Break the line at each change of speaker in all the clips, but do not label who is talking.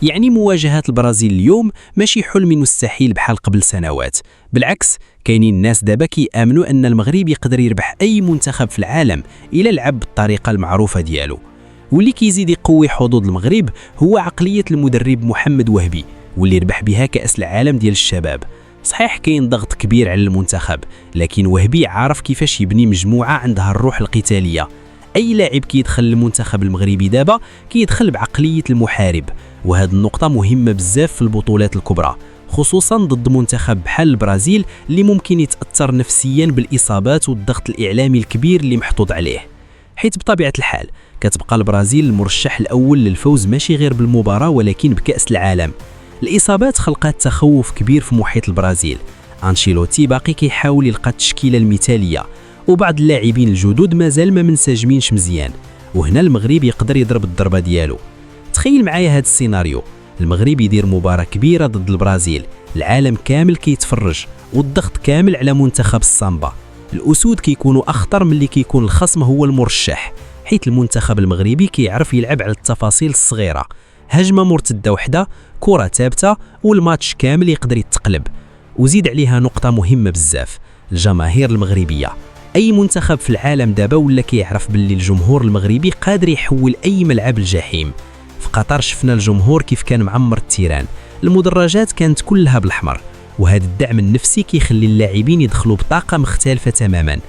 يعني مواجهة البرازيل اليوم ماشي حلم مستحيل بحال قبل سنوات، بالعكس كاينين الناس دابا كيامنوا ان المغرب يقدر يربح اي منتخب في العالم الى لعب بالطريقه المعروفه ديالو. واللي كيزيد يقوي حظوظ المغرب هو عقليه المدرب محمد وهبي، واللي ربح بها كاس العالم ديال الشباب. صحيح كاين ضغط كبير على المنتخب، لكن وهبي عارف كيفاش يبني مجموعه عندها الروح القتاليه. اي لاعب كيدخل المنتخب المغربي دابا كيدخل بعقليه المحارب، وهذه النقطه مهمه بزاف في البطولات الكبرى، خصوصا ضد منتخب بحال البرازيل اللي ممكن يتاثر نفسيا بالاصابات والضغط الاعلامي الكبير اللي محطوط عليه. حيث بطبيعه الحال كتبقى البرازيل المرشح الاول للفوز ماشي غير بالمباراه ولكن بكاس العالم. الاصابات خلقت تخوف كبير في محيط البرازيل. أنشيلوتي باقي كيحاول يلقى التشكيله المثاليه، وبعض اللاعبين الجدد مازال ما منسجمينش مزيان، وهنا المغرب يقدر يضرب الضربه ديالو. تخيل معايا هذا السيناريو، المغرب يدير مباراه كبيره ضد البرازيل، العالم كامل كيتفرج والضغط كامل على منتخب السامبا. الاسود كيكونوا اخطر من اللي كيكون الخصم هو المرشح، حيث المنتخب المغربي كيعرف يلعب على التفاصيل الصغيره، هجمه مرتده وحده، كره ثابته، والماتش كامل يقدر يتقلب. وزيد عليها نقطه مهمه بزاف، الجماهير المغربيه. اي منتخب في العالم دابا ولا كيعرف باللي الجمهور المغربي قادر يحول اي ملعب الجحيم. في قطر شفنا الجمهور كيف كان معمر التيران، المدرجات كانت كلها بالاحمر، وهذا الدعم النفسي كيخلي اللاعبين يدخلوا بطاقه مختلفه تماما.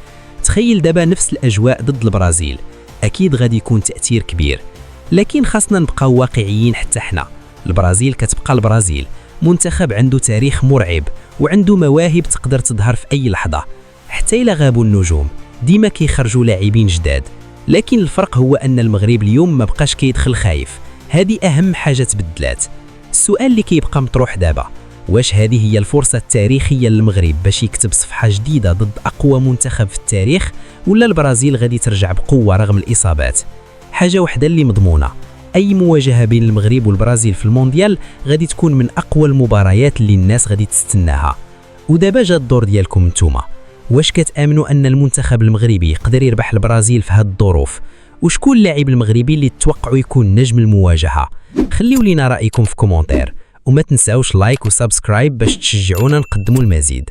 تخيل دابا نفس الاجواء ضد البرازيل، اكيد غادي يكون تاثير كبير. لكن خاصنا نبقاو واقعيين حتى حنا، البرازيل كتبقى البرازيل، منتخب عنده تاريخ مرعب وعنده مواهب تقدر تظهر في اي لحظه. حتى إلا غابوا النجوم ديما كيخرجوا لاعبين جداد، لكن الفرق هو ان المغرب اليوم ما بقاش كيدخل خايف. هذه اهم حاجه تبدلات. السؤال اللي كيبقى مطروح دابا، واش هذه هي الفرصه التاريخيه للمغرب باش يكتب صفحه جديده ضد اقوى منتخب في التاريخ، ولا البرازيل غادي ترجع بقوه رغم الاصابات؟ حاجه وحده اللي مضمونه، اي مواجهه بين المغرب والبرازيل في المونديال غادي تكون من اقوى المباريات اللي الناس غادي تستناها. ودابا جا الدور ديالكم نتوما، واش كتامنوا ان المنتخب المغربي يقدر يربح البرازيل في هذه الظروف؟ وشكون اللاعب المغربي اللي تتوقعوا يكون نجم المواجهه؟ خليوا لينا رايكم في كومنتير، وما تنساوش لايك وسبسكرايب باش تشجعونا نقدموا المزيد.